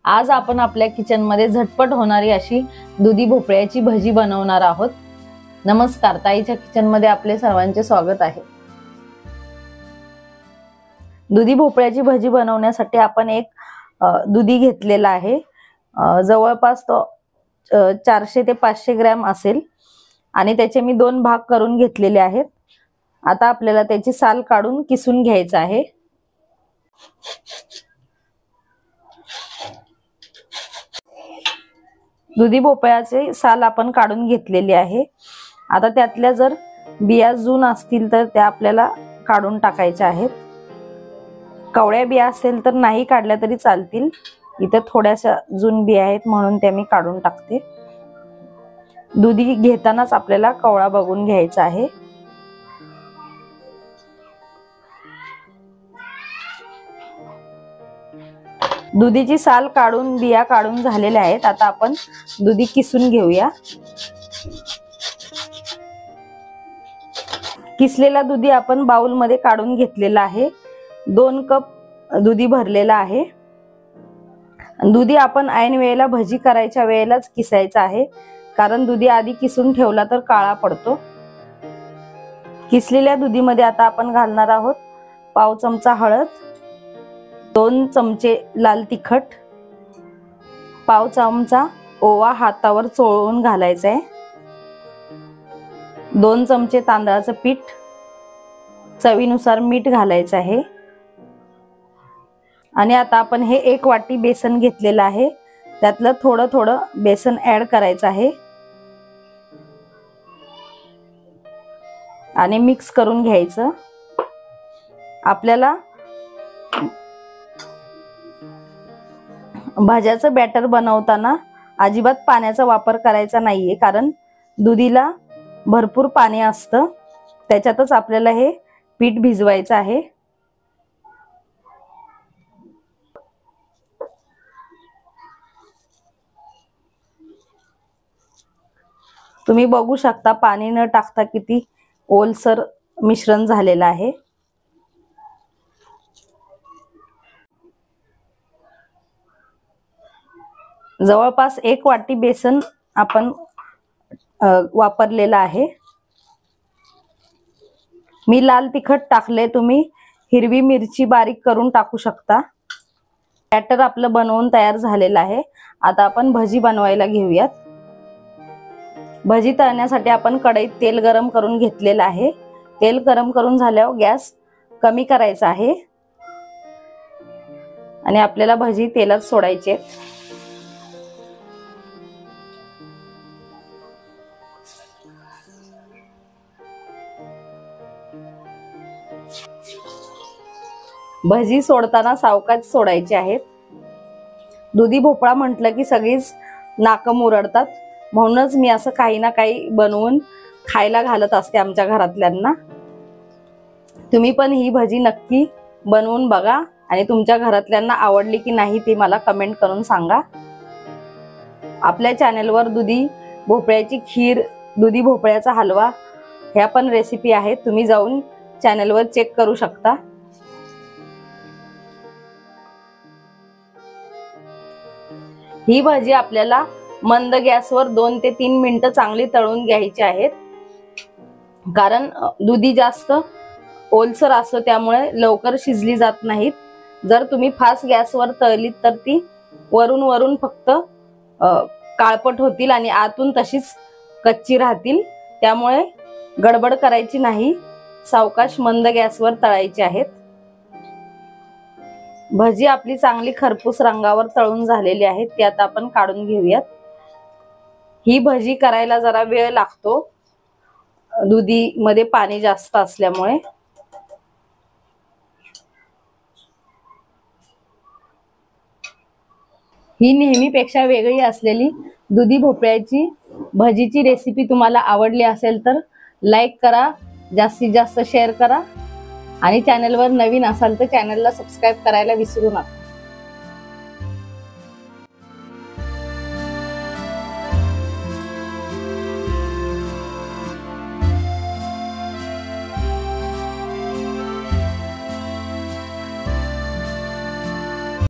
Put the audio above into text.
आज आपण आपल्या किचन मध्ये झटपट होणारी अशी दुधी भोपळ्याची भजी बनवणार आहोत। नमस्कार, ताईच्या किचन मध्ये आपले सर्वांचे स्वागत आहे। दुधी भोपळ्याची भजी बनवण्यासाठी आपण एक दुधी घेतलेला आहे। जवळपास तो 400 ते 500 ग्रॅम असेल आणि त्याचे मी 2 भाग करून घेतलेले आहेत। आता आपल्याला त्याची साल काढून किसून घ्यायचं आहे। दुधी भोपळ्याचे साल आपण काढून घेतलेली आहे। आता त्यातल्या जर बिया जून असतील तर त्या आपल्याला काढून टाकायच्या आहेत। कवळ्या बिया असेल तर नाही काढल्या तरी चालतील। इथे थोड्याशा जून बिया आहेत म्हणून त्या मी काढून टाकते। दुधी घेतानाच आपल्याला कवळा बघून घ्यायचा आहे। दुधीची साल काढून बिया काढून झालेल्या आहेत। आता आपण दुधी किसून घेऊया। किसलेला दुधी आपण बाउल मध्ये काढून घेतलेला आहे। 2 कप दुधी भरलेला आहे। दुधी आपण ऐन वेळेला भजी करायच्या वेळेलाच किसायचा आहे, कारण दुधी आधी किसून ठेवला तर काळा पडतो। किसलेल्या दुधीमध्ये आता आपण घालणार आहोत पाव चमचा हळद, 2 चमचे लाल तिखट, पाव चमचा ओवा हातावर चोळून घालायचा आहे, 2 चमचे तांदळाचं पीठ, चवीनुसार मीठ घालायचं आहे। आणि आता आपण हे 1 वाटी बेसन घेतलेलं आहे, त्यातलं थोडं थोडं बेसन ऍड करायचं आहे आणि मिक्स करून घ्यायचं। आपल्याला भाज्याचं बॅटर बनवताना अजिबात पाण्याचा वापर करायचा नाहीये, कारण दुधीला भरपूर पाणी असतं, त्याच्यातच आपल्याला हे पीठ भिजवायचं आहे। तुम्ही बघू शकता पाणी न टाकता किती ओलसर मिश्रण झालेलं आहे। जवळपास 1 वाटी बेसन आपण वापरलेला आहे। मी लाल तिखट टाकले, तुम्ही हिरवी मिरची बारीक करून टाकू शकता। बॅटर आपलं बनवून तयार झालेलं आहे। आता आपण भजी बनवायला घेऊयात। भजी तळण्यासाठी आपण कढईत तेल गरम करून घेतलेलं आहे। तेल गरम करून झाल्यावर गॅस कमी करायचा आहे आणि आपल्याला भजी तेलात सोडायची आहे। भजी सोडताना सावकाश सोडायची आहेत। दुधी भोपळा म्हटलं की सगळीच नाकं मुरडतात, म्हणूनच मी असं काही ना काही बनवून खायला घालत असते आमच्या घरातल्यांना। तुम्ही पण ही भजी नक्की बनवून बघा आणि तुमच्या घरातल्यांना आवडली की नाही ते मला कमेंट करून सांगा। आपल्या चॅनलवर दुधी भोपळ्याची खीर, दुधी भोपळ्याचा हलवा ह्या पण रेसिपी आहेत, तुम्ही जाऊन चॅनलवर चेक करू शकता। ही भाजी आपल्याला मंद गॅसवर 2 ते 3 मिनिटं चांगली तळून घ्यायची आहेत, कारण दुधी जास्त ओलसर असतो त्यामुळे लवकर शिजली जात नाहीत। जर तुम्ही फास्ट गॅसवर तळलीत तर ती वरून फक्त काळपट होतील आणि आतून तशीच कच्ची राहतील। त्यामुळे गडबड करायची नाही, सावकाश मंद गॅसवर तळायची आहेत। भजी आपली चांगली खरपूस रंगावर तळून झालेली आहे, ती आता आपण काढून घेऊयात। ही भजी करायला जरा वेळ लागतो, दुधी मध्ये पाणी जास्त असल्यामुळे। ही नेहमीपेक्षा वेगळी असलेली दुधी भोपळ्याची भजीची रेसिपी तुम्हाला आवडली असेल तर लाईक करा, जास्तीत जास्त शेअर करा आणि चॅनलवर नवीन असाल तर चॅनलला सबस्क्राईब करायला विसरू नका।